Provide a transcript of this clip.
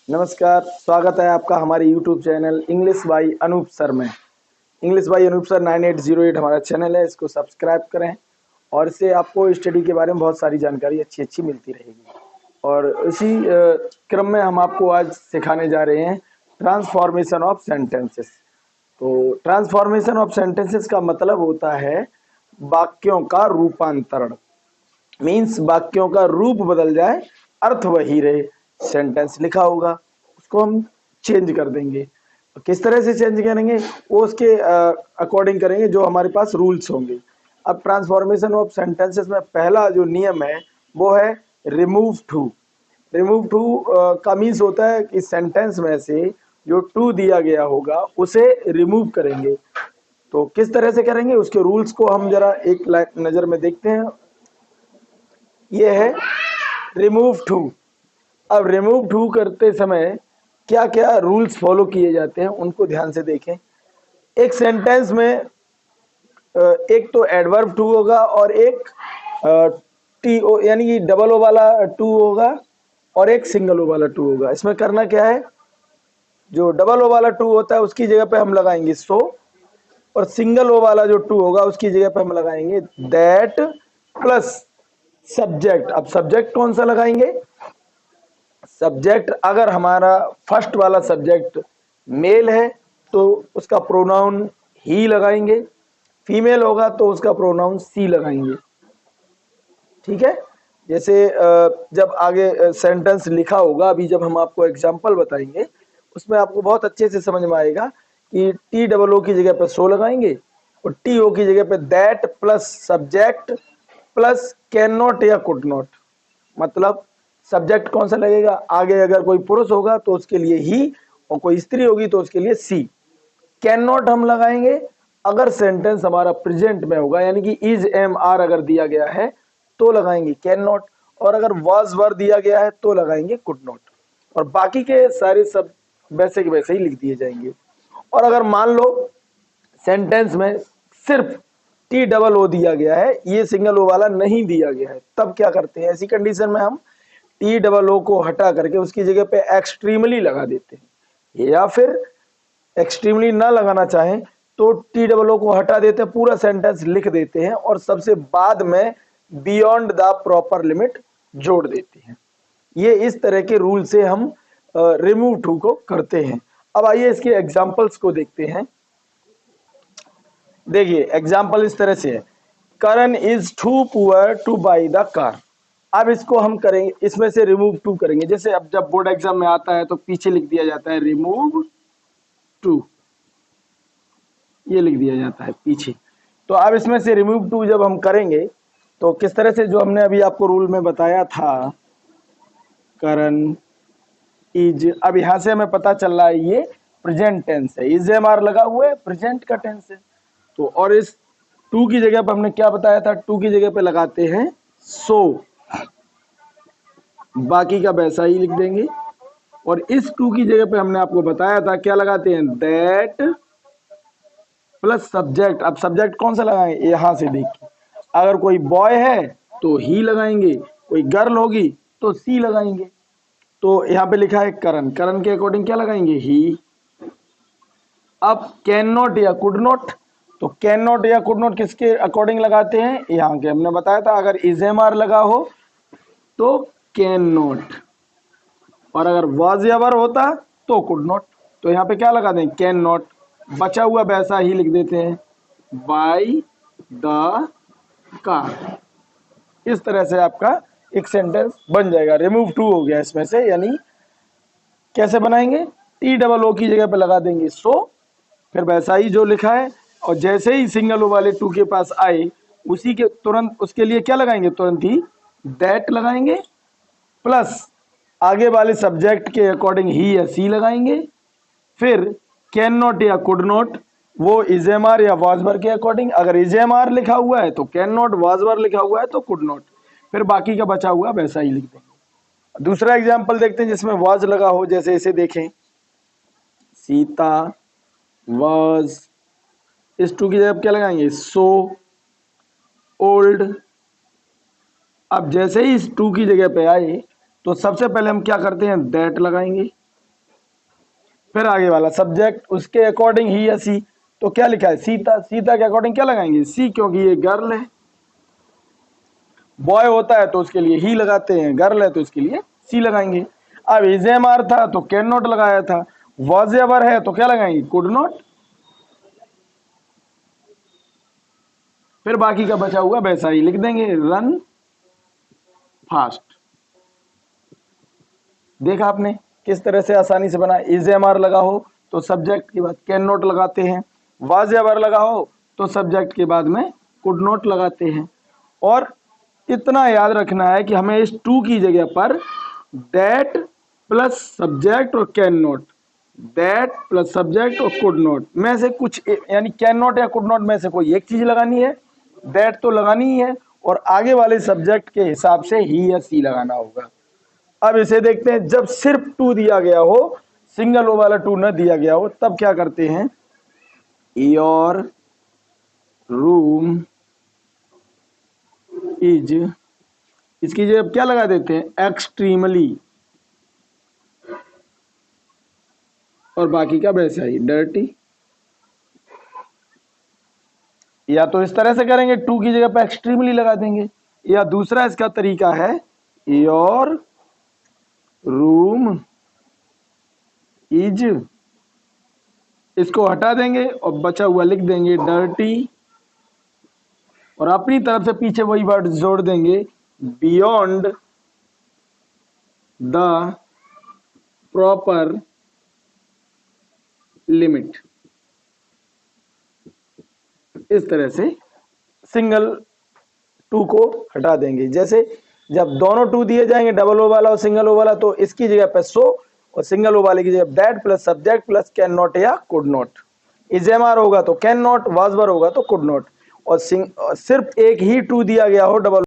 नमस्कार, स्वागत है आपका हमारे YouTube channel English by Anoop sir में। इंग्लिश बाई अनूप सर 9808 हमारा चैनल है, इसको सब्सक्राइब करें और इससे आपको स्टडी के बारे में बहुत सारी जानकारी अच्छी मिलती रहेगी। और इसी क्रम में हम आपको आज सिखाने जा रहे हैं ट्रांसफॉर्मेशन ऑफ सेंटेंसेस। तो ट्रांसफॉर्मेशन ऑफ सेंटेंसेस का मतलब होता है वाक्यों का रूपांतरण। मीन्स वाक्यों का रूप बदल जाए, अर्थ वही रहे, सेंटेंस लिखा होगा उसको हम चेंज कर देंगे। किस तरह से चेंज करेंगे वो उसके अकॉर्डिंग करेंगे जो हमारे पास रूल्स होंगे। अब ट्रांसफॉर्मेशन ऑफ सेंटेंसेस में पहला जो नियम है वो है रिमूव टू। रिमूव टू का मीन्स होता है कि सेंटेंस में से जो टू दिया गया होगा उसे रिमूव करेंगे। तो किस तरह से करेंगे उसके रूल्स को हम जरा एक नज़र में देखते हैं। ये है रिमूव टू। अब रिमूव टू करते समय क्या क्या रूल्स फॉलो किए जाते हैं उनको ध्यान से देखें। एक सेंटेंस में एक तो एडवर्ब टू होगा और एक टी ओ यानी कि डबल ओ वाला टू होगा और एक सिंगल ओ वाला टू होगा। इसमें करना क्या है, जो डबल ओ वाला टू होता है उसकी जगह पे हम लगाएंगे सो, और सिंगल ओ वाला जो टू होगा उसकी जगह पे हम लगाएंगे दैट प्लस सब्जेक्ट। अब सब्जेक्ट कौन सा लगाएंगे, सब्जेक्ट अगर हमारा फर्स्ट वाला सब्जेक्ट मेल है तो उसका प्रोनाउन ही लगाएंगे, फीमेल होगा तो उसका प्रोनाउन सी लगाएंगे। ठीक है, जैसे जब आगे सेंटेंस लिखा होगा, अभी जब हम आपको एग्जांपल बताएंगे उसमें आपको बहुत अच्छे से समझ में आएगा कि टी डबल ओ की जगह पे सो लगाएंगे और टी ओ की जगह पे that plus subject plus can not या कुड नॉट। मतलब सब्जेक्ट कौन सा लगेगा, आगे अगर कोई पुरुष होगा तो उसके लिए ही और कोई स्त्री होगी तो उसके लिए सी। कैन नॉट हम लगाएंगे अगर सेंटेंस हमारा प्रेजेंट में होगा, यानी कि इज एम आर अगर दिया गया है तो लगाएंगे कैन नॉट, और अगर वाज वर दिया गया है तो लगाएंगे कुड नॉट, और बाकी के सारे सब वैसे के वैसे ही लिख दिए जाएंगे। और अगर मान लो सेंटेंस में सिर्फ टी डबल ओ दिया गया है, ये सिंगल ओ वाला नहीं दिया गया है, तब क्या करते हैं, ऐसी कंडीशन में हम टी डबल ओ को हटा करके उसकी जगह पे एक्सट्रीमली लगा देते हैं, या फिर एक्सट्रीमली ना लगाना चाहें तो टी डबल ओ को हटा देते हैं, पूरा सेंटेंस लिख देते हैं और सबसे बाद में बियॉन्ड द प्रॉपर लिमिट जोड़ देते हैं। ये इस तरह के रूल से हम रिमूव टू को करते हैं। अब आइए इसके एग्जांपल्स को देखते हैं। देखिए एग्जाम्पल इस तरह से है, Karan is too poor to buy the car. अब इसको हम करेंगे, इसमें से रिमूव टू करेंगे। जैसे अब जब बोर्ड एग्जाम में आता है तो पीछे लिख दिया जाता है रिमूव टू, ये लिख दिया जाता है पीछे। तो अब इसमें से रिमूव टू जब हम करेंगे तो किस तरह से, जो हमने अभी आपको रूल में बताया था करण इज, अब यहां से हमें पता चल रहा है ये प्रेजेंट टेंस है, इज एम आर लगा हुआ है, प्रेजेंट का टेंस है। तो और इस टू की जगह पर हमने क्या बताया था, टू की जगह पे लगाते हैं सो, बाकी का वैसा ही लिख देंगे। और इस टू की जगह पे हमने आपको बताया था क्या लगाते हैं, दैट प्लस सब्जेक्ट। अब सब्जेक्ट कौन सा लगाएंगे, यहां से देखिए, अगर कोई बॉय है तो ही लगाएंगे, कोई गर्ल होगी तो सी लगाएंगे। तो यहाँ पे लिखा है करण, करण के अकॉर्डिंग क्या लगाएंगे, ही। अब कैन नॉट या कुड नॉट, तो कैन नॉट या कुड नॉट किसके अकॉर्डिंग लगाते हैं, यहाँ के हमने बताया था अगर इज एम आर लगा हो तो कैन नॉट, और अगर वाज या वर होता तो कुड नॉट। तो यहाँ पे क्या लगा दें, कैन नॉट, बचा हुआ वैसा ही लिख देते हैं बाई द कार। इस तरह से आपका एक सेंटेंस बन जाएगा। रिमूव टू हो गया इसमें से, यानी कैसे बनाएंगे, टी डबल ओ की जगह पे लगा देंगे सो, फिर वैसा ही जो लिखा है, और जैसे ही सिंगल ओ वाले टू के पास आए उसी के तुरंत उसके लिए क्या लगाएंगे, तुरंत ही दैट लगाएंगे, प्लस आगे वाले सब्जेक्ट के अकॉर्डिंग ही या सी लगाएंगे, फिर कैन नॉट या कुड नॉट वो इज एम आर या वाज वर के अकॉर्डिंग, अगर इज एम आर लिखा हुआ है तो कैन नॉट, वाज वर लिखा हुआ है तो कुड नॉट, फिर बाकी का बचा हुआ वैसा ही लिख देंगे। दूसरा एग्जाम्पल देखते हैं जिसमें वाज लगा हो, जैसे इसे देखें, सीता वाज, इस टू की जगह क्या लगाएंगे, सो ओल्ड। अब जैसे ही इस टू की जगह पे आए तो सबसे पहले हम क्या करते हैं, दैट लगाएंगे, फिर आगे वाला सब्जेक्ट उसके अकॉर्डिंग ही या सी, तो क्या लिखा है सीता, सीता के अकॉर्डिंग क्या लगाएंगे सी, क्योंकि ये गर्ल है। बॉय होता है तो उसके लिए ही लगाते हैं, गर्ल है तो इसके लिए सी लगाएंगे। अब इज एम आर था तो कैन नॉट लगाया था, वॉज एवर है तो क्या लगाएंगे कुड नॉट। फिर बाकी का बचा हुआ वैसा ही लिख देंगे, रन फास्ट। देखा आपने किस तरह से आसानी से बना। इज एम आर लगा हो तो सब्जेक्ट के बाद कैन नॉट लगाते हैं, वाज एवर लगा हो तो सब्जेक्ट के बाद में कुड नॉट लगाते हैं। और इतना याद रखना है कि हमें इस टू की जगह पर दैट प्लस सब्जेक्ट और can not, that plus subject और कुड नॉट में से कुछ यानी कैन नॉट या कुड नॉट में से कोई एक चीज लगानी है, दैट तो लगानी ही है, और आगे वाले सब्जेक्ट के हिसाब से ही या सी लगाना होगा। अब इसे देखते हैं, जब सिर्फ टू दिया गया हो, सिंगल ओ वाला टू न दिया गया हो, तब क्या करते हैं, योर रूम इज, इसकी जगह क्या लगा देते हैं एक्सट्रीमली, और बाकी का वैसा ही डर्टी। या तो इस तरह से करेंगे, टू की जगह पर एक्सट्रीमली लगा देंगे, या दूसरा इसका तरीका है योर रूम इज, इसको हटा देंगे और बचा हुआ लिख देंगे डर्टी, और अपनी तरफ से पीछे वही वर्ड जोड़ देंगे बियॉन्ड द प्रॉपर लिमिट। इस तरह से सिंगल टू को हटा देंगे। जैसे जब दोनों टू दिए जाएंगे, डबल ओ वाला और सिंगल ओ वाला, तो इसकी जगह पे सो और सिंगल ओ वाले की जगह that plus subject plus can not या could not. Is M R होगा तो कैन नॉट, वाज वर होगा तो कुड नॉट, और सिर्फ एक ही टू दिया गया हो डबल